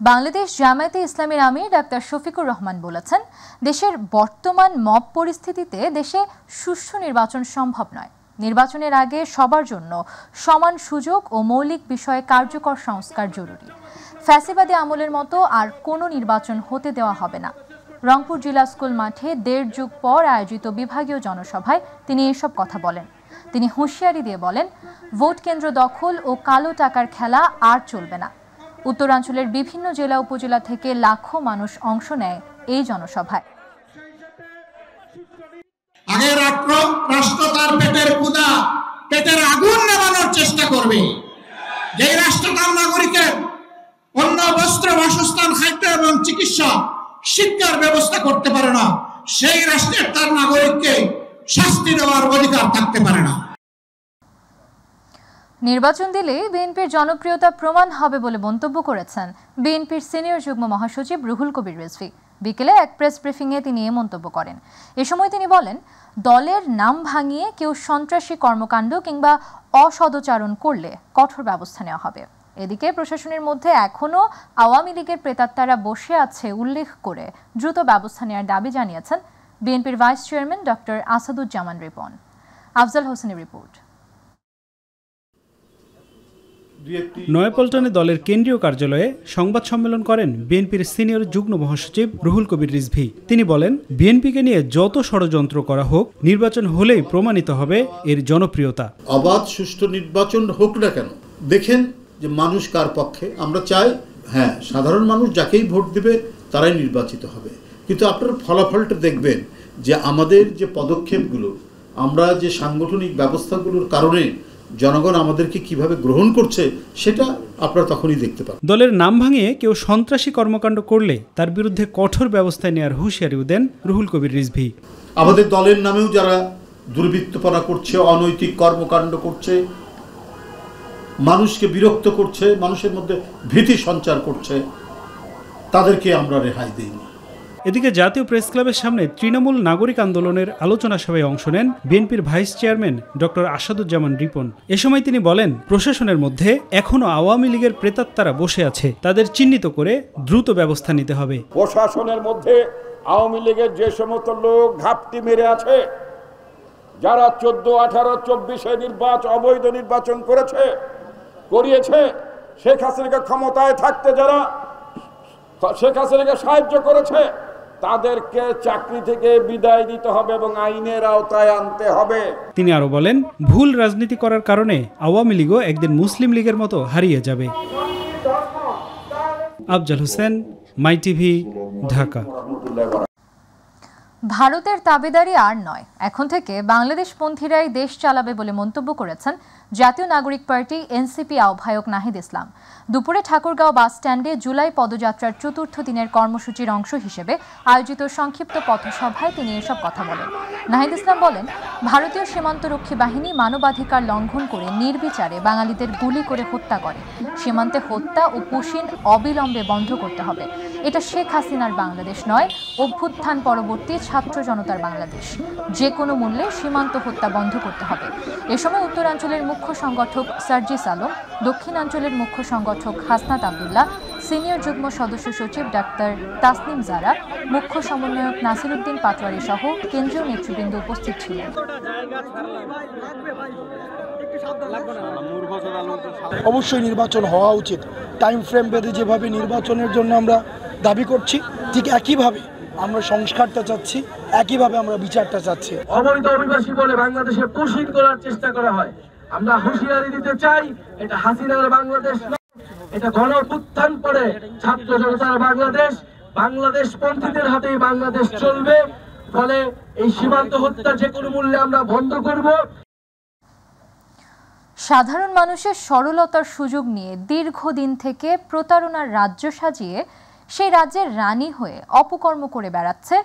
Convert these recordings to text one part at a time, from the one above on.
বাংলাদেশ জামায়াতে ইসলামীর আমির ডাক্তার শফিকুর রহমান বলেছেন, দেশের বর্তমান মব পরিস্থিতিতে দেশে সুষ্ঠু নির্বাচন সম্ভব নয়। নির্বাচনের আগে সবার জন্য সমান সুযোগ ও মৌলিক বিষয়ে কার্যকর সংস্কার জরুরি। ফ্যাসিবাদী আমলের মতো আর কোনো নির্বাচন হতে দেওয়া হবে না। রংপুর জিলা স্কুল মাঠে ১.৫ যুগ পর আয়োজিত বিভাগীয় জনসভায় তিনি এসব কথা বলেন। তিনি হুঁশিয়ারি দিয়ে বলেন, ভোট কেন্দ্র দখল ও কালো টাকার খেলা আর চলবে না। উত্তরাঞ্চলের বিভিন্ন জেলা উপজেলা থেকে লাখো মানুষ অংশ নেয় এই জনসভায়। আগে রাষ্ট্র তার পেটের ক্ষুধা, পেটের আগুন নেভানোর চেষ্টা করবে। যে রাষ্ট্র তার নাগরিকের অন্ন, বস্ত্র, বাসস্থান, খাদ্য এবং চিকিৎসা, শিক্ষার ব্যবস্থা করতে পারে না, সেই রাষ্ট্রের তার নাগরিককে শাস্তি দেওয়ার অধিকার থাকতে পারে না। নির্বাচন দিলে বিএনপির জনপ্রিয়তা প্রমাণ হবে বলে মন্তব্য করেছেন বিএনপির সিনিয়র যুগ্ম মহাসচিব রুহুল কবির রিজভী। বিকেলে এক প্রেস ব্রিফিংয়ে তিনি এ মন্তব্য করেন। এ সময় তিনি বলেন, দলের নাম ভাঙিয়ে কেউ সন্ত্রাসী কর্মকাণ্ড কিংবা অসদাচরণ করলে কঠোর ব্যবস্থা নেওয়া হবে। এদিকে প্রশাসনের মধ্যে এখনও আওয়ামী লীগের প্রেতাত্মারা বসে আছে উল্লেখ করে দ্রুত ব্যবস্থা নেওয়ার দাবি জানিয়েছেন বিএনপির vice chairman doctor Asaduzzaman Ripon. Afzal হোসেনের রিপোর্ট। নয়াপল্টনে দলের কেন্দ্রীয় কার্যালয়ে সংবাদ সম্মেলন করেন বিএনপির সিনিয়র যুগ্ম মহাসচিব রুহুল কবির রিজভী। তিনি বলেন, বিএনপিকে নিয়ে যত ষড়যন্ত্র করা হোক, নির্বাচন হলেই প্রমাণিত হবে এর জনপ্রিয়তা। অবাধ সুষ্ঠু নির্বাচন হোক না কেন, দেখেন যে মানুষ কার পক্ষে। আমরা চাই, হ্যাঁ, সাধারণ মানুষ যাকেই ভোট দেবে তারাই নির্বাচিত হবে, কিন্তু আপনার ফলাফলটা দেখবেন যে আমাদের যে পদক্ষেপগুলো, আমরা যে সাংগঠনিক ব্যবস্থাগুলোর কারণে জনগণ আমাদেরকে কিভাবে গ্রহণ করছে সেটা আপনারা তখনই দেখতে পাবেন। দলের নাম ভাঙিয়ে কেউ সন্ত্রাসী কর্মকাণ্ড করলে তার বিরুদ্ধে কঠোর ব্যবস্থা নেওয়ার হুঁশিয়ারিও দেন রুহুল কবির রিজভী। আমাদের দলের নামেও যারা দুর্বৃত্তপনা করছে, অনৈতিক কর্মকাণ্ড করছে, মানুষকে বিরক্ত করছে, মানুষের মধ্যে ভীতি সঞ্চার করছে, তাদেরকে আমরা রেহাই দেইনি। এদিকে জাতীয় প্রেস ক্লাবের সামনে তৃণমূল নাগরিক আন্দোলনের আলোচনা সভায় অংশ নেন বিএনপির vice chairman doctor Asaduzzaman Ripon. এ সময় তিনি বলেন, প্রশাসনের মধ্যে এখনো আওয়ামী লীগের প্রেতাত্মারা বসে আছে, তাদের চিহ্নিত করে দ্রুত ব্যবস্থা নিতে হবে। প্রশাসনের মধ্যে আওয়ামী লীগের যে সমস্ত লোক ঘাপটি মেরে আছে, যারা 14, 18, 24 অবৈধ নির্বাচন করিয়েছে, শেখ হাসিনাকে ক্ষমতায় থাকতে যারা শেখ হাসিনাকে সাহায্য করেছে, তাদেরকে চাকরি থেকে বিদায় দিতে হবে এবং আইনের আওতায় আনতে হবে। তিনি আরো বলেন, ভুল রাজনীতি করার কারণে আওয়ামী লীগও একদিন মুসলিম লীগের মতো হারিয়ে যাবে। আফজাল হোসেন, মাই টিভি, ঢাকা। ভারতের তাবেদারি আর নয়, এখন থেকে বাংলাদেশপন্থীরাই দেশ চালাবে বলে মন্তব্য করেছেন জাতীয় নাগরিক পার্টি এনসিপি আহ্বায়ক নাহিদ ইসলাম। দুপুরে ঠাকুরগাঁও বাস স্ট্যান্ডে জুলাই পদযাত্রার ৪র্থ দিনের কর্মসূচির অংশ হিসেবে আয়োজিত সংক্ষিপ্ত পথসভায় তিনি এসব কথা বলেন। নাহিদ ইসলাম বলেন, ভারতীয় সীমান্তরক্ষী বাহিনী মানবাধিকার লঙ্ঘন করে নির্বিচারে বাঙালিদের গুলি করে হত্যা করে। সীমান্তে হত্যা ও পুশিন অবিলম্বে বন্ধ করতে হবে। এটা শেখ হাসিনার বাংলাদেশ নয়, অভ্যুত্থান পরবর্তী ছাত্র জনতার বাংলাদেশ। যে কোনো মূল্যে সীমান্ত হত্যা বন্ধ করতে হবে। এ সময় উত্তরাঞ্চলের মুখ্য সংগঠক সার্জিস আলম, দক্ষিণাঞ্চলের মুখ্য সংগঠক হাসনাত আবদুল্লাহ, সিনিয়র যুগ্ম সদস্য সচিব ডাক্তার তাসনিম জারা, মুখ্য সমন্বয়ক নাসিরউদ্দিন পাটোয়ারি সহ কেন্দ্রীয় নেতৃবৃন্দ উপস্থিত ছিলেন। অবশ্যই নির্বাচন হওয়া উচিত। টাইম ফ্রেম বেঁধে যেভাবে নির্বাচনের জন্য আমরা দাবি করছি, ঠিক একইভাবে আমরা সংস্কারটা চাচ্ছি, একইভাবে আমরা বিচারটা চাচ্ছি। অবৈধ অভিবাসী বলে বাংলাদেশে পুশিং করার চেষ্টা করা হয়। আমরা হুঁশিয়ারি দিতে চাই, এটা হাসিনার বাংলাদেশ নয়, এটা গণঅভ্যুত্থান পরে ছাত্র জনতার বাংলাদেশ। বাংলাদেশ পন্থীদের হাতেই বাংলাদেশ চলবে। ফলে এই সীমান্ত হত্যা যে কোনো মূল্যে আমরা বন্ধ করব। সাধারণ মানুষের সরলতার সুযোগ নিয়ে দীর্ঘদিন থেকে প্রতারণার রাজ্য সাজিয়ে সেই রাজ্যের রানী হয়ে অপকর্ম করে বেড়াচ্ছে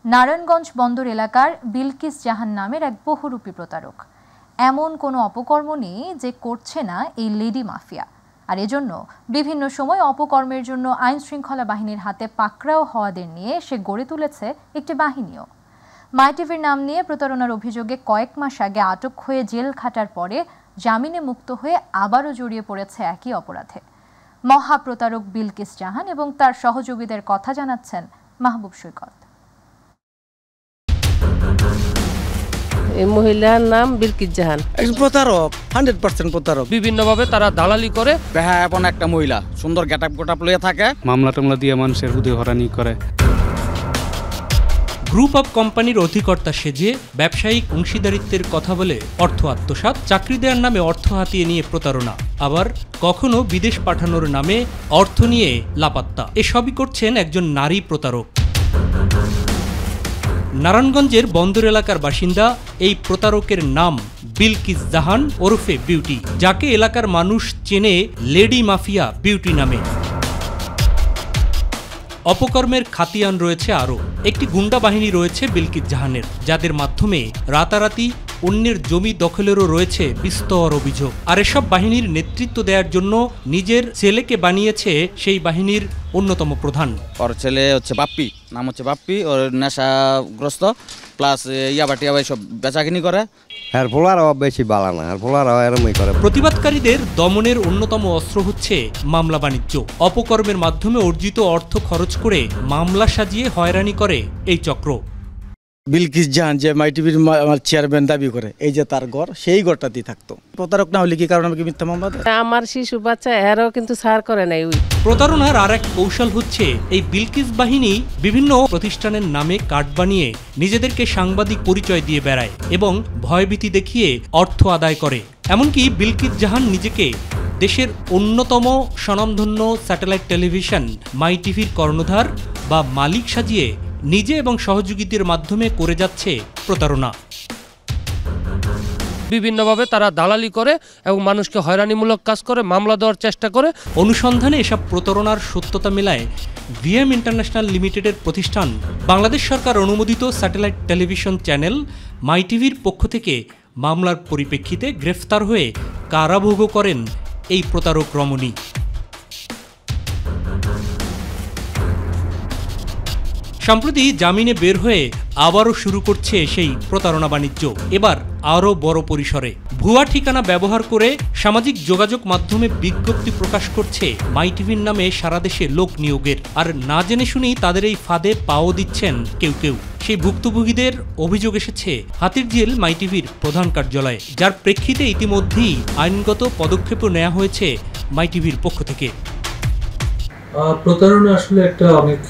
নারায়ণগঞ্জ বন্দর এলাকার বিলকিস জাহান নামের এক বহুরূপী প্রতারক। এমন কোনো অপকর্ম নেই যে করছে না এই লেডি মাফিয়া। আর এজন্য বিভিন্ন সময় অপকর্মের জন্য আইন শৃঙ্খলা বাহিনীর হাতে পাকড়াও হওয়াদের নিয়ে সে গড়ে তুলেছে একটি বাহিনীও। মাই টিভির নাম নিয়ে প্রতারণার অভিযোগে কয়েক মাস আগে আটক হয়ে জেল খাটার পরে জামিনে মুক্ত হয়ে আবারও জড়িয়ে পড়েছে একই অপরাধে। মহাপ্রতারক বিলকিস জাহান এবং তার সহযোগীদের কথা জানাচ্ছেন মাহবুব সৈকত। এই মহিলার নাম বিলকিস জাহান, প্রতারক, 100% প্রতারক। বিভিন্নভাবে তারা দালালি করে। বেহায়াপন একটা মহিলা, সুন্দর গেটআপ লয়ে থাকে, মামলা টামলা দিয়ে মানুষের হুদে হরানি করে। গ্রুপ অব কোম্পানির অধিকর্তা সেজে ব্যবসায়িক অংশীদারিত্বের কথা বলে অর্থ আত্মসাৎ, চাকরি দেওয়ার নামে অর্থ হাতিয়ে নিয়ে প্রতারণা, আবার কখনো বিদেশ পাঠানোর নামে অর্থ নিয়ে লাপাত্তা। এসবই করছেন একজন নারী প্রতারক। নারায়ণগঞ্জের বন্দর এলাকার বাসিন্দা এই প্রতারকের নাম বিলকিস জাহান ওরফে বিউটি, যাকে এলাকার মানুষ চেনে লেডি মাফিয়া বিউটি নামে। অপকর্মের খাতিয়ান রয়েছে আরও। একটি গুন্ডা বাহিনী রয়েছে বিলকিস জাহানের, যাদের মাধ্যমে রাতারাতি অন্যের জমি দখলেরও রয়েছে বিস্তর অভিযোগ। আর এসব বাহিনীর নেতৃত্ব দেওয়ার জন্য নিজের ছেলেকে বানিয়েছে সেই বাহিনীর অন্যতম প্রধান। ওর ছেলে হচ্ছে বাপ্পি, নাম হচ্ছে বাপ্পি। ওর নেশাগ্রস্ত প্লাস ইয়াবাটিয়া সব বেচাকিনি করে। প্রতিবাদকারীদের দমনের অন্যতম অস্ত্র হচ্ছে মামলা বাণিজ্য। অপকর্মের মাধ্যমে অর্জিত অর্থ খরচ করে মামলা সাজিয়ে হয়রানি করে এই চক্র। বিলকিস জাহান যে মাইটিভির চেয়ারম্যান দাবি করে, এই যে তার ঘর, সেই ঘরটাতেই থাকতো। প্রতারক না হলে কি কারণে আমাকে মিথ্যা মামলা দেয়? আমার শিশু বাচ্চা এরও কিন্তু সার করে নাই। প্রতারণার আর এক কৌশল হচ্ছে এই বিলকিস বাহিনী বিভিন্ন প্রতিষ্ঠানের নামে কার্ড বানিয়ে নিজেদেরকে সাংবাদিক পরিচয় দিয়ে বেড়ায় এবং ভয়ভীতি দেখিয়ে অর্থ আদায় করে। এমনকি বিলকিস জাহান নিজেকে দেশের অন্যতম স্বনামধন্য স্যাটেলাইট টেলিভিশন মাই টিভির কর্ণধার বা মালিক সাজিয়ে নিজে এবং সহযোগীদের মাধ্যমে করে যাচ্ছে প্রতারণা। বিভিন্নভাবে তারা দালালি করে এবং মানুষকে হয়রানিমূলক কাজ করে, মামলা দেওয়ার চেষ্টা করে। অনুসন্ধানে এসব প্রতারণার সত্যতা মেলায় ভিএম ইন্টারন্যাশনাল লিমিটেডের প্রতিষ্ঠান বাংলাদেশ সরকার অনুমোদিত স্যাটেলাইট টেলিভিশন চ্যানেল মাই টিভির পক্ষ থেকে মামলার পরিপ্রেক্ষিতে গ্রেফতার হয়ে কারাভোগ করেন এই প্রতারক রমণী। সম্প্রতি জামিনে বের হয়ে আবারও শুরু করছে সেই প্রতারণা বাণিজ্য, এবার আরও বড় পরিসরে। ভুয়া ঠিকানা ব্যবহার করে সামাজিক যোগাযোগ মাধ্যমে বিজ্ঞপ্তি প্রকাশ করছে মাই টিভির নামে সারা দেশে লোক নিয়োগের। আর না জেনে শুনেই তাদের এই ফাঁদে পাও দিচ্ছেন কেউ কেউ। সেই ভুক্তভোগীদের অভিযোগ এসেছে হাতিরঝিল মাই টিভির প্রধান কার্যালয়ে, যার প্রেক্ষিতে ইতিমধ্যেই আইনগত পদক্ষেপও নেওয়া হয়েছে মাই টিভির পক্ষ থেকে। প্রতারণা আসলে একটা অনেক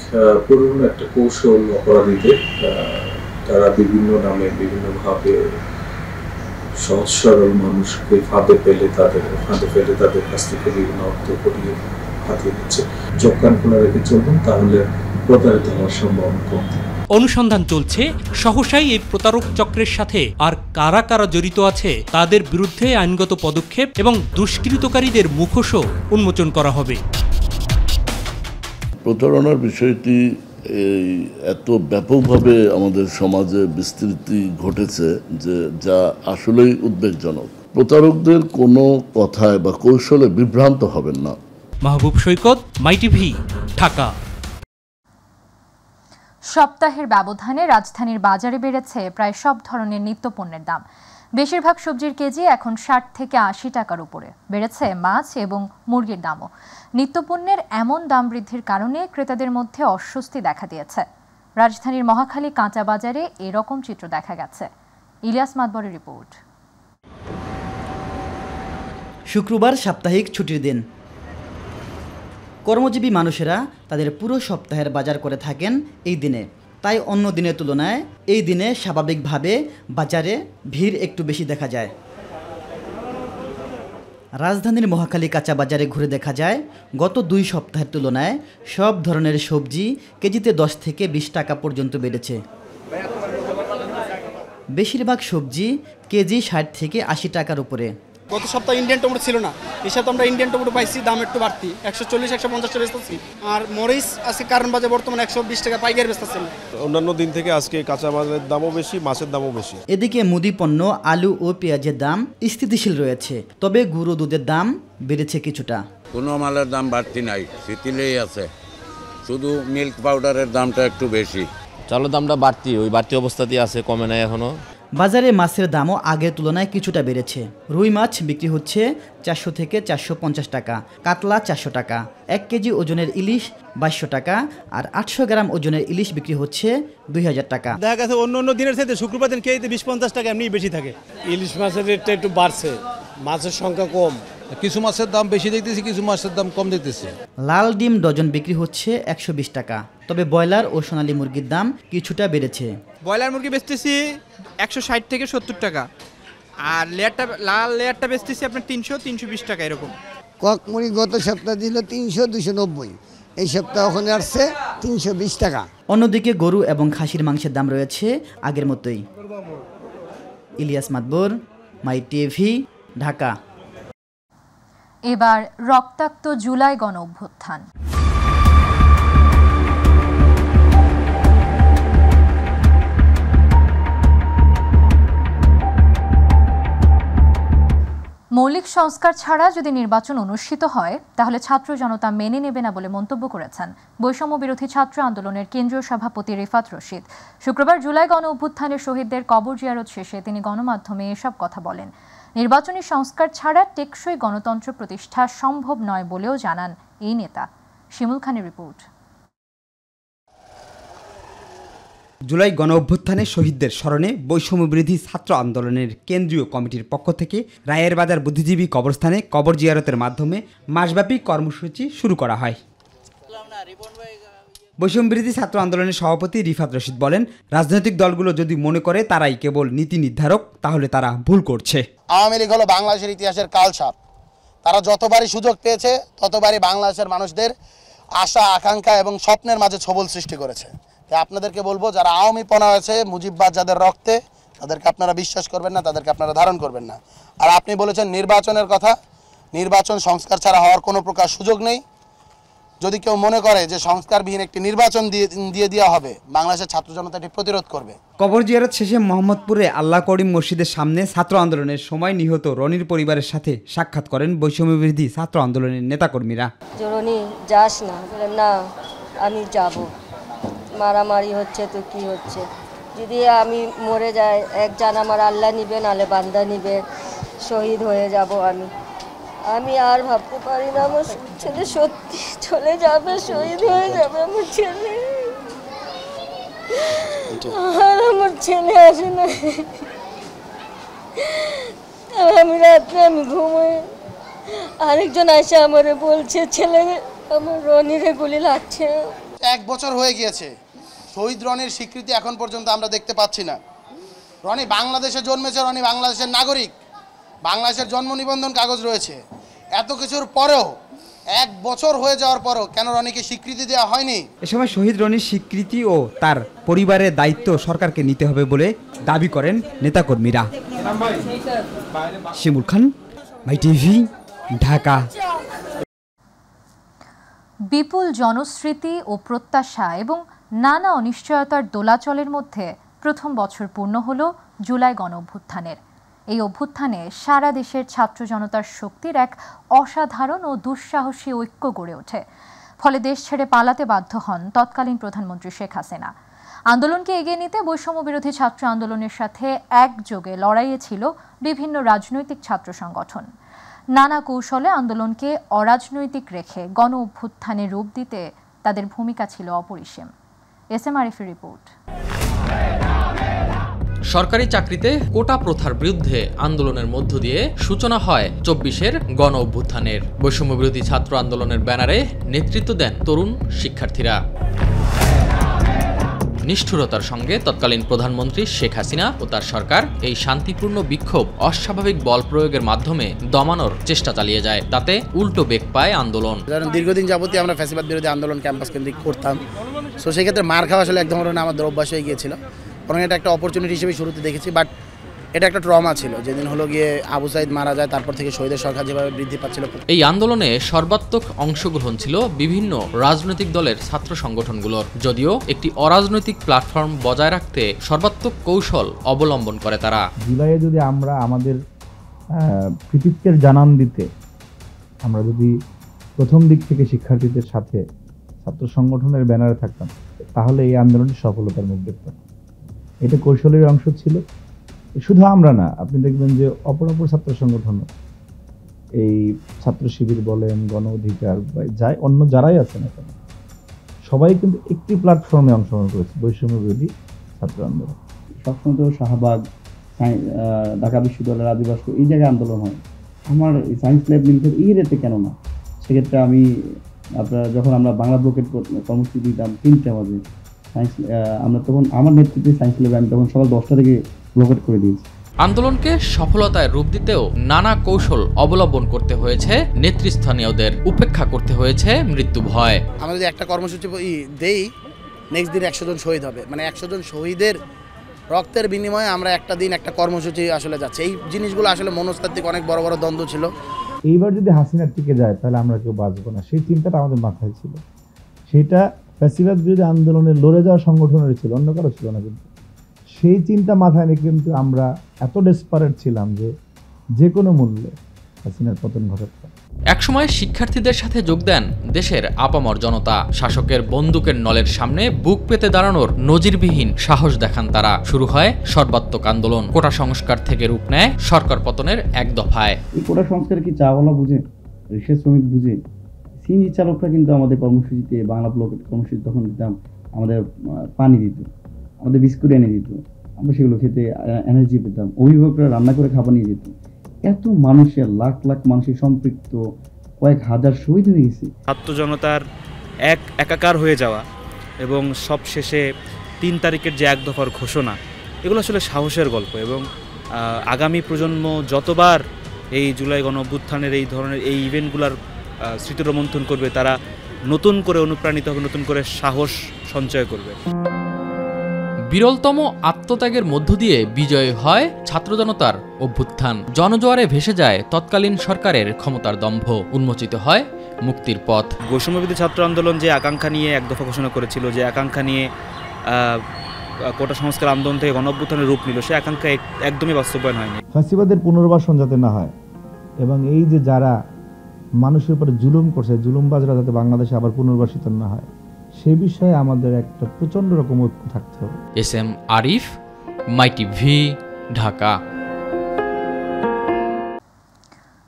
পুরনো একটা কৌশল অপরাধীদের। তারা বিভিন্ন নামে বিভিন্নভাবে সহজ সরল মানুষকে ফাঁদে ফেলে তাদের কাছ থেকে বিভিন্ন অর্থ করিয়ে হাতিয়ে নিচ্ছে। চোখ কান খোলা রেখে চলবেন, তাহলে প্রতারিত হওয়ার সম্ভাবনা কম। অনুসন্ধান চলছে, সহসাই এই প্রতারক চক্রের সাথে আর কারা কারা জড়িত আছে তাদের বিরুদ্ধে আইনগত পদক্ষেপ এবং দুষ্কৃতকারীদের মুখোশও উন্মোচন করা হবে। প্রতারণার বিষয়টি এই এত ব্যাপকভাবে আমাদের সমাজে বিস্তৃতি ঘটেছে যে যা আসলেই উদ্বেগজনক। প্রতারকদের কোনো কথায় বা কৌশলে বিভ্রান্ত হবেন না। মাহবুব সৈকত, মাই টিভি, ঢাকা। সপ্তাহের ব্যবধানে রাজধানীর বাজারে বেড়েছে প্রায় সব ধরনের নিত্যপণ্যের দাম। বেশিরভাগ সবজির কেজি এখন 60 থেকে 80 টাকার উপরে। বেড়েছে মাছ এবং মুরগির দামও। নিত্যপণ্যের এমন দাম বৃদ্ধির কারণে ক্রেতাদের মধ্যে অস্বস্তি দেখা দিয়েছে। রাজধানীর মহাখালী কাঁচা বাজারে এরকম চিত্র দেখা গেছে। ইলিয়াস মাতবরের রিপোর্ট। শুক্রবার সাপ্তাহিক ছুটির দিন। কর্মজীবী মানুষেরা তাদের পুরো সপ্তাহের বাজার করে থাকেন এই দিনে। তাই অন্য দিনের তুলনায় এই দিনে স্বাভাবিকভাবে বাজারে ভিড় একটু বেশি দেখা যায়। রাজধানীর মহাখালী কাঁচা বাজারে ঘুরে দেখা যায় গত 2 সপ্তাহের তুলনায় সব ধরনের সবজি কেজিতে 10 থেকে 20 টাকা পর্যন্ত বেড়েছে। বেশিরভাগ সবজি কেজি 60 থেকে 80 টাকার উপরে। গত সপ্তাহে ইন্ডিয়ান টমেটো ছিল না, এই সপ্তাহে আমরা ইন্ডিয়ান টমেটো পাইছি, দাম একটু বাড়তি, 140-150 টাকা বেচতেছি। আর মরিচ আজকে কারণ বাজারে বর্তমানে 120 টাকা পাইকারি বেচতেছেন। অন্যান্য দিন থেকে আজকে কাঁচা মালের দামও বেশি, মাছের দামও বেশি। এদিকে মুদি পণ্য আলু ও পেঁয়াজের দাম স্থিতিশীল রয়েছে, তবে গুঁড়ো দুধের দাম বেড়েছে কিছুটা। কোনো মালের দাম বাড়তি নাই, স্থিতিলেই আছে, শুধু মিল্ক পাউডারের দামটা একটু বেশি। চালের দামটা বাড়তি, ওই বাড়তি অবস্থাতেই আছে, কমে নাই এখনো। বাজারে মাছের দামও আগের তুলনায় কিছুটা বেড়েছে। রুই মাছ বিক্রি হচ্ছে 400 থেকে 450 টাকা, কাতলা 400 টাকা, 1 কেজি ওজনের ইলিশ 2200 টাকা, আর 800 গ্রাম ওজনের ইলিশ বিক্রি হচ্ছে 2000 টাকা। দেখা গেছে অন্য অন্য দিনের সাথে শুক্রবার দিন কেজিতে 20-50 টাকা এমনি বেশি থাকে। ইলিশ মাছের রেটটা একটু বাড়ছে, মাছের সংখ্যা কম, কিছু মাছের দাম বেশি দেখতেছি, কিছু মাছের দাম কম দেখতেছি। লাল ডিম ডজন বিক্রি হচ্ছে 120 টাকা, তবে ব্রয়লার ও সোনালী মুরগির দাম কিছুটা বেড়েছে। ব্রয়লার মুরগি বেচতেছি 160 থেকে 70 টাকা, আর লাল লেয়ারটা বেচতেছি আপনার 300-320 টাকা এরকম। কক মুরগি গত সপ্তাহ দিল 300-290, এই সপ্তাহ ওখানে আসছে 320 টাকা। অন্যদিকে গরু এবং খাসির মাংসের দাম রয়েছে আগের মতোই। ইলিয়াস মাদবর, মাই টিভি, ঢাকা। এবার রক্তাক্ত জুলাই গণ অভ্যুত্থান। মৌলিক সংস্কার ছাড়া যদি নির্বাচন অনুষ্ঠিত হয় তাহলে ছাত্র জনতা মেনে নেবে না বলে মন্তব্য করেছেন বৈষম্য বিরোধী ছাত্র আন্দোলনের কেন্দ্রীয় সভাপতি রিফাত রশিদ। শুক্রবার জুলাই গণ অভ্যুত্থানের শহীদদের কবর জিয়ারত শেষে তিনি গণমাধ্যমে এসব কথা বলেন। নির্বাচনী সংস্কার ছাড়া টেকসই গণতন্ত্র প্রতিষ্ঠা সম্ভব নয় বলেও জানান এই নেতা। শিমুল খানের রিপোর্ট। জুলাই গণ অভ্যুত্থানে শহীদদের স্মরণে বৈষম্য বিরোধী ছাত্র আন্দোলনের কেন্দ্রীয় কমিটির পক্ষ থেকে রায়ের বাজার বুদ্ধিজীবী কবরস্থানে কবর জিয়ারতের মাধ্যমে মাসব্যাপী কর্মসূচি শুরু করা হয়। বৈষম্য বিরোধী ছাত্র আন্দোলনের সভাপতি রিফাত রশিদ বলেন, রাজনৈতিক দলগুলো যদি মনে করে তারাই কেবল নীতি নির্ধারক তাহলে তারা ভুল করছে। আওয়ামী লীগ হলো বাংলাদেশের ইতিহাসের কালসাপ। তারা যতবারই সুযোগ পেয়েছে ততবারই বাংলাদেশের মানুষদের আশা আকাঙ্ক্ষা এবং স্বপ্নের মাঝে ছবল সৃষ্টি করেছে। আপনাদেরকে বলবো, যারা আওয়ামীপনা হয়েছে মুজিববাদ যাদের রক্তে, তাদেরকে আপনারা বিশ্বাস করবেন না, তাদেরকে আপনারা ধারণ করবেন না। আর আপনি বলেছেন নির্বাচনের কথা, নির্বাচন সংস্কার ছাড়া হওয়ার কোনো প্রকার সুযোগ নেই। যদি কেউ মনে করে যে সংস্কারবিহীন একটি নির্বাচন দিয়ে দেওয়া হবে, বাংলাদেশের ছাত্র জনতা এটি প্রতিরোধ করবে। কবর জিয়ারত শেষে মোহাম্মদপুরে আল্লাহ করিম মসজিদের সামনে ছাত্র আন্দোলনের সময় নিহত রনির পরিবারের সাথে সাক্ষাৎ করেন বৈষম্য বিরোধী ছাত্র আন্দোলনের নেতাকর্মীরা। রনি যাস না, না আমি যাব, মারামারি হচ্ছে তো কি হচ্ছে, যদি আমি মরে যাই একজন আমার আল্লাহ নিবে, নালে বান্দা নিবে, শহীদ হয়ে যাব আমি আর ভাবতে পারি না আমার ছেলে সত্যি চলে যাবে, শহীদ হয়ে যাবে আমার ছেলে, আর আমার ছেলে আসে না। আমি রাত্রে ঘুমাই, আরেকজন আসে আমারে বলছে ছেলে আমার রনিরে গুলি লাগছে। 1 বছর হয়ে গিয়েছে, শহীদ রনির স্বীকৃতি এখন পর্যন্ত আমরা দেখতে পাচ্ছি না। রনি বাংলাদেশে জন্মেছে, রনি বাংলাদেশের নাগরিক, বাংলাদেশের জন্ম নিবন্ধন কাগজ রয়েছে। এত কিছুর পরেও 1 বছর হয়ে যাওয়ার পরেও কেন রনিকে স্বীকৃতি দেওয়া হয়নি? এ সময় শহীদ রনির স্বীকৃতি ও তার পরিবারের দায়িত্ব সরকারকে নিতে হবে বলে দাবি করেন নেতাকর্মীরা। শিমুল খান, মাই টিভি, ঢাকা। বিপুল জনস্মৃতি ও প্রত্যাশা এবং নানা অনিশ্চয়তার দোলাচলের মধ্যে প্রথম বছর পূর্ণ হলো জুলাই গণ অভ্যুত্থানের। এই অভ্যুত্থানে সারা দেশের ছাত্র জনতার শক্তির এক অসাধারণ ও দুঃসাহসী ঐক্য গড়ে ওঠে। ফলে দেশ ছেড়ে পালাতে বাধ্য হন তৎকালীন প্রধানমন্ত্রী শেখ হাসিনা। আন্দোলনকে এগিয়ে নিতে বৈষম্য বিরোধী ছাত্র আন্দোলনের সাথে একযোগে লড়াইয়ে ছিল বিভিন্ন রাজনৈতিক ছাত্র সংগঠন। নানা কৌশলে আন্দোলনকে অরাজনৈতিক রেখে গণ অভ্যুত্থানে রূপ দিতে তাদের ভূমিকা ছিল অপরিসীম। এসএম আরিফের রিপোর্ট। সরকারি চাকরিতে কোটা প্রথার বিরুদ্ধে আন্দোলনের মধ্য দিয়ে সূচনা হয় 24-এর গণ অভ্যুত্থানের। বৈষম্য বিরোধী ছাত্র আন্দোলনের ব্যানারে নেতৃত্ব দেন তরুণ শিক্ষার্থীরা। নিষ্ঠুরতার সঙ্গে তৎকালীন প্রধানমন্ত্রী শেখ হাসিনা ও তার সরকার এই শান্তিপূর্ণ বিক্ষোভ অস্বাভাবিক বল প্রয়োগের মাধ্যমে দমানোর চেষ্টা চালিয়ে যায়। তাতে উল্টো বেগ পায় আন্দোলন। দীর্ঘদিন যাবতীয় আমরা ফ্যাসিবাদ বিরোধী আন্দোলন ক্যাম্পাস কেন্দ্রিক করতাম, সো সেক্ষেত্রে মার খাওয়া আসলে এক ধরনের আমাদের অভ্যাস হয়ে গিয়েছিল। বরং এটা একটা অপরচুনিটি হিসেবে শুরুতে দেখেছি, বাট এটা একটা ট্রমা ছিল। যেদিন হলো গিয়ে আবু সাইদ মারা যায়, তারপর থেকে শহীদের সংখ্যা যেভাবে বৃদ্ধি পাচ্ছিল। এই আন্দোলনে সর্বাত্মক অংশগ্রহণ ছিল বিভিন্ন রাজনৈতিক দলের ছাত্র সংগঠনগুলোর, যদিও একটি অরাজনৈতিক প্ল্যাটফর্ম বজায় রাখতে সর্বাত্মক কৌশল অবলম্বন করে তারা। জুলাইয়ে যদি আমরা আমাদের কৃতিত্বের জানান দিতে আমরা যদি প্রথম দিক থেকে শিক্ষার্থীদের সাথে ছাত্র সংগঠনের ব্যানারে থাকতাম, তাহলে এই আন্দোলনটি সফলতার মুখ দেখতাম। এটা কৌশলের অংশ ছিল, শুধু আমরা না, আপনি দেখবেন যে অপর ছাত্র সংগঠন, এই ছাত্র শিবির বলেন, গণ অধিকার যাই অন্য যারাই আছে না কেন, সবাই কিন্তু একটি প্ল্যাটফর্মে অংশগ্রহণ করেছে, বৈষম্য বিরোধী ছাত্র আন্দোলন। সবসময় তো শাহবাগ, ঢাকা বিশ্ববিদ্যালয়ের আদিবাসী এই জায়গায় আন্দোলন হয়, আমার সায়েন্স ল্যাব লিমিটেড এই রেটে কেন না? সেক্ষেত্রে আমি যখন আমরা বাংলা ব্লকেট কর্মসূচি দিতাম 3টা বাজে, সায়েন্স আমরা তখন আমার নেতৃত্বে সায়েন্স ল্যাবে আমি তখন সকাল 10টা থেকে ব্লকেট করে দিয়েছি। আন্দোলনকে সফলতায় রূপ দিতেও নানা কৌশল অবলম্বন করতে হয়েছে নেতৃস্থানীয়দের, উপেক্ষা করতে হয়েছে মৃত্যু ভয়। আমরা যদি একটা কর্মসূচি দেই, নেক্সট দিন 100 জন শহীদ হবে, মানে 100 জন শহীদের রক্তের বিনিময়ে আমরা একটা দিন একটা কর্মসূচি আসলে যাচ্ছে। এই জিনিসগুলো আসলে মনস্তাত্ত্বিক অনেক বড় বড় দ্বন্দ্ব ছিল। এইবার যদি হাসিনা টিকে যায় তাহলে আমরা কেউ বাঁচবো না, সেই চিন্তাটা আমাদের মাথায় ছিল। সেটা ফ্যাসিবাদ বিরোধী আন্দোলনে লড়ে যাওয়া সংগঠনের ছিল, অন্য কারো ছিল না। কিন্তু সেই চিন্তা মাথায় নিয়ে কিন্তু আমরা এত ডেসপারেট ছিলাম যে কোনো মূল্যে হাসিনার পতন ঘটাতে। একসময় শিক্ষার্থীদের সাথে যোগ দেন দেশের আপামর জনতা। শাসকের বন্দুকের নলের সামনে বুক পেতে দাঁড়ানোর নজিরবিহীন সাহস দেখান তারা। শুরু হয় সর্বাত্মক আন্দোলন। কোটা সংস্কার থেকে রূপ নেয় সরকার পতনের এক দফায়। এই কোটা সংস্কার কি চাওয়ালা বুঝে, রিক্সা শ্রমিক বুঝে? সিএনজি চালকরা কিন্তু আমাদের কর্মসূচিতে, বাংলা ব্লকের কর্মসূচি তখন দিতাম, আমাদের পানি দিত, আমাদের বিস্কুট এনে দিত, আমরা সেগুলো খেতে এনার্জি পেতাম। অভিভাবকরা রান্না করে খাবার নিয়ে যেত। এত মানুষের, লাখ লাখ মানুষের সম্পৃক্ত, কয়েক হাজার শহীদ হয়ে গেছে। ছাত্র জনতার একাকার হয়ে যাওয়া এবং সবশেষে 3 তারিখের যে এক দফার ঘোষণা, এগুলো আসলে সাহসের গল্প। এবং আগামী প্রজন্ম যতবার এই জুলাই গণ অভ্যুত্থানের এই ধরনের এই ইভেন্টগুলোর স্মৃতিরোমন্থন করবে, তারা নতুন করে অনুপ্রাণিত হবে, নতুন করে সাহস সঞ্চয় করবে। বিরলতম আত্মত্যাগের মধ্য দিয়ে বিজয় হয় ছাত্র জনতার অভ্যুত্থান। জনজোয়ারে ভেসে যায় তৎকালীন সরকারের ক্ষমতার দম্ভ। উন্মোচিত হয় মুক্তির পথ। বৈষম্যবিরোধী ছাত্র আন্দোলন যে আকাঙ্ক্ষা নিয়ে এক দফা ঘোষণা করেছিল, যে আকাঙ্ক্ষা নিয়ে কোটা সংস্কার আন্দোলন থেকে গণ অভ্যুত্থানের রূপ নিল, সে আকাঙ্ক্ষা একদমই বাস্তবায়ন হয়নি। ফ্যাসিবাদের পুনর্বাসন যাতে না হয় এবং এই যে যারা মানুষের উপরে জুলুম করছে, জুলুমবাজরা যাতে বাংলাদেশে আবার পুনর্বাসিত না হয়, সে বিষয়ে আমাদের একটা প্রচন্ড রকম ঐক্য থাকতে হবে। SM Arif, MyTV, Dhaka.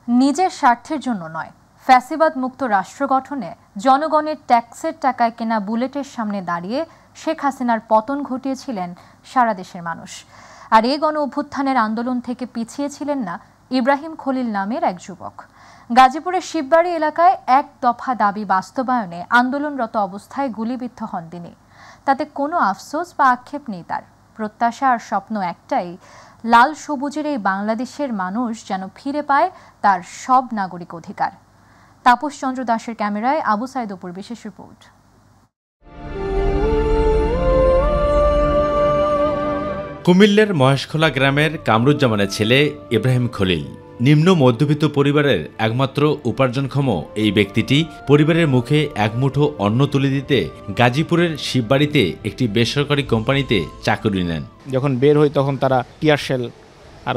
নিজের স্বার্থের জন্য নয়, ফ্যাসিবাদ মুক্ত রাষ্ট্র গঠনে জনগণের ট্যাক্সের টাকায় কেনা বুলেটের সামনে দাঁড়িয়ে শেখ হাসিনার পতন ঘটিয়েছিলেন সারা দেশের মানুষ। আর এই গণ অভ্যুত্থানের আন্দোলন থেকে পিছিয়ে ছিলেন না ইব্রাহিম খলিল নামের এক যুবক। গাজীপুরের শিববাড়ি এলাকায় এক দফা দাবি বাস্তবায়নে আন্দোলনরত অবস্থায় গুলিবিদ্ধ হন তিনি। তাতে কোনো আফসোস বা আক্ষেপ নেই তার। প্রত্যাশা আর স্বপ্ন একটাই, লাল সবুজের এই বাংলাদেশের মানুষ যেন ফিরে পায় তার সব নাগরিক অধিকার। তাপস চন্দ্র দাসের ক্যামেরায় আবু সাইদ অপুর বিশেষ রিপোর্ট। কুমিল্লার মহেশখোলা গ্রামের কামরুজ্জামানের ছেলে ইব্রাহিম খলিল। নিম্ন মধ্যবিত্ত পরিবারের একমাত্র উপার্জনক্ষম এই ব্যক্তিটি পরিবারের মুখে এক মুঠো অন্ন তুলে দিতে গাজীপুরের শিববাড়িতে একটি বেসরকারি কোম্পানিতে চাকরি নেন। যখন বের হই তখন তারা টিয়ার শেল আর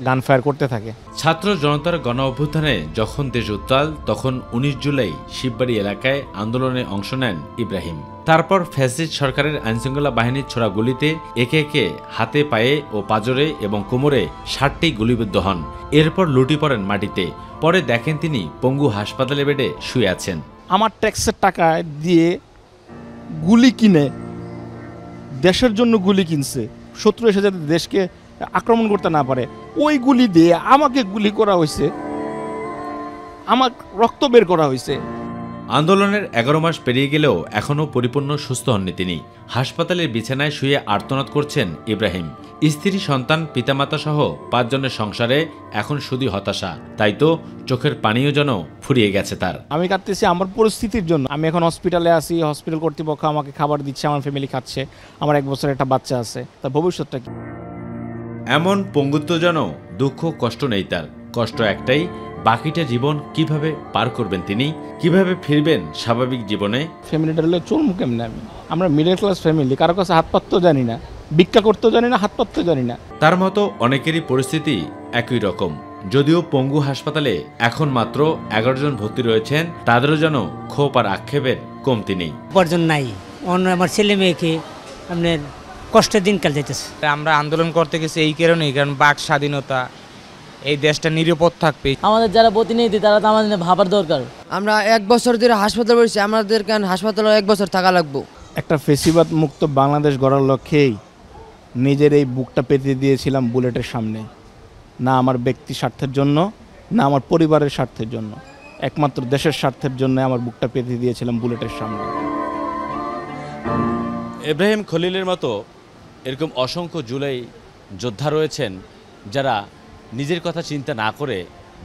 গান ফায়ার করতে থাকে। ছাত্র জনতার গণ অভ্যুত্থানে যখন দেশ উত্তাল, তখন 19 জুলাই শিববাড়ি এলাকায় আন্দোলনে অংশ নেন ইব্রাহিম। তারপর ফ্যাসিস্ট সরকারের আইনশৃঙ্খলা বাহিনীর ছোড়া গুলিতে একে একে হাতে, পায়ে ও পাঁজরে এবং কোমরে 60টি গুলিবিদ্ধ হন। এরপর লুটি পড়েন মাটিতে। পরে দেখেন তিনি পঙ্গু হাসপাতালে বেডে শুয়ে আছেন। আমার ট্যাক্সের টাকা দিয়ে গুলি কিনে, দেশের জন্য গুলি কিনছে, শত্রু এসে যাতে দেশকে আক্রমণ করতে না পারে, ওই গুলি দিয়ে আমাকে গুলি করা হয়েছে, আমার রক্ত বের করা হয়েছে। আন্দোলনের 11 মাস পেরিয়ে গেলেও এখনও পরিপূর্ণ সুস্থ হননি তিনি। হাসপাতালের বিছানায় শুয়ে আর্তনাদ করছেন ইব্রাহিম। স্ত্রী, সন্তান, পিতামাতা সহ 5 জনের সংসারে এখন শুধু হতাশা। তাই তো চোখের পানিও যেন ফুরিয়ে গেছে তার। আমি কাটতেছি আমার পরিস্থিতির জন্য। আমি এখন হসপিটালে আছি, হসপিটাল কর্তৃপক্ষ আমাকে খাবার দিচ্ছে, আমার ফ্যামিলি খাচ্ছে, আমার 1 বছরের একটা বাচ্চা আছে, তার ভবিষ্যৎটা কি? এমন পঙ্গুত্ব যেন দুঃখ, কষ্ট নেই তার। কষ্ট একটাই, বাকিটা জীবন কিভাবে পার করবেন তিনি, কিভাবে ফিরবেন স্বাভাবিক জীবনে। ফ্যামিলিটা হলে চলবো কেমনে? আমরা মিডল ক্লাস ফ্যামিলি, কারো কাছে হাত পাততেও জানি না, ভিক্ষা করতেও জানি না, হাত পাততেও জানি না। তার মতো অনেকেরই পরিস্থিতি একই রকম। যদিও পঙ্গু হাসপাতালে এখন মাত্র 11 জন ভর্তি রয়েছেন, তাদেরও যেন ক্ষোভ আর আক্ষেপের কমতি নেই। উপার্জন নাই, অন্য আমার ছেলে মেয়েকে আপনার কষ্টের দিনকাল যাইতেছে। আমরা আন্দোলন করতে গেছি এই কারণেই, কারণ বাক স্বাধীনতা, এই দেশটা নিরাপদ থাকবে। আমাদের যারা প্রতিনিধি তারা তো আমাদের ভাবার দরকার। আমরা 1 বছর ধরে হাসপাতালে পড়ছি, আমাদের কেন হাসপাতালে 1 বছর থাকা লাগবে। একটা ফেসিবাদ মুক্ত বাংলাদেশ গড়ার লক্ষ্যেই নিজের এই বুকটা পেতে দিয়েছিলাম বুলেটের সামনে, না আমার ব্যক্তি স্বার্থের জন্য, না আমার পরিবারের স্বার্থের জন্য, একমাত্র দেশের স্বার্থের জন্য আমার বুকটা পেতে দিয়েছিলাম বুলেটের সামনে। ইব্রাহিম খলিলের মতো এরকম অসংখ্য জুলাই যোদ্ধা রয়েছেন যারা নিজের কথা চিন্তা না করে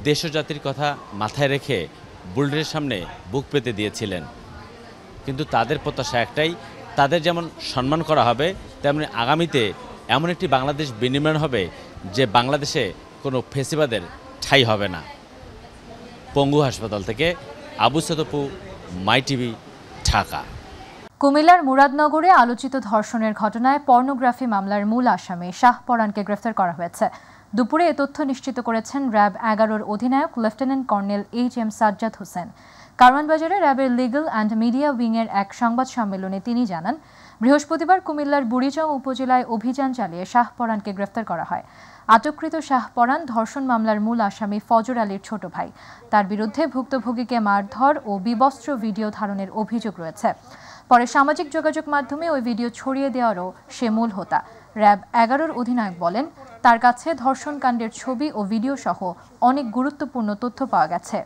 দেশ ও জাতির কথা মাথায় রেখে বুলেটের সামনে বুক পেতে দিয়েছিলেন। কিন্তু তাদের প্রত্যাশা একটাই, তাদের যেমন সম্মান করা হবে তেমনি আগামীতে এমন একটি বাংলাদেশ বিনির্মাণ হবে যে বাংলাদেশে কোনো ফেসিবাদের ঠাঁই হবে না। পঙ্গু হাসপাতাল থেকে আবু সাদপু, মাই টিভি, ঢাকা। কুমিল্লার মুরাদনগরে আলোচিত ধর্ষণের ঘটনায় পর্নোগ্রাফি মামলার মূল আসামি শাহ পরানকে গ্রেফতার করা হয়েছে। দুপুরে এ তথ্য নিশ্চিত করেছেন র্যাব 11-র অধিনায়ক lieutenant colonel H M. Sajjad Hossain. কারওয়ানবাজারে র্যাবের লিগ্যাল অ্যান্ড মিডিয়া উইংয়ের এক সংবাদ সম্মেলনে তিনি জানান, বৃহস্পতিবার কুমিল্লার বুড়িচং উপজেলায় অভিযান চালিয়ে শাহ পরানকে গ্রেফতার করা হয়। আটককৃত শাহ পরান ধর্ষণ মামলার মূল আসামি ফজর আলীর ছোট ভাই। তার বিরুদ্ধে ভুক্তভোগীকে মারধর ও বিবস্ত্র ভিডিও ধারণের অভিযোগ রয়েছে। পরে সামাজিক যোগাযোগ মাধ্যমে ওই ভিডিও ছড়িয়ে দেওয়ারও সে মূল হোতা। র্যাব 11-র অধিনায়ক বলেন, তার কাছে ধর্ষণকাণ্ডের ছবি ও ভিডিও সহ অনেক গুরুত্বপূর্ণ তথ্য পাওয়া গেছে।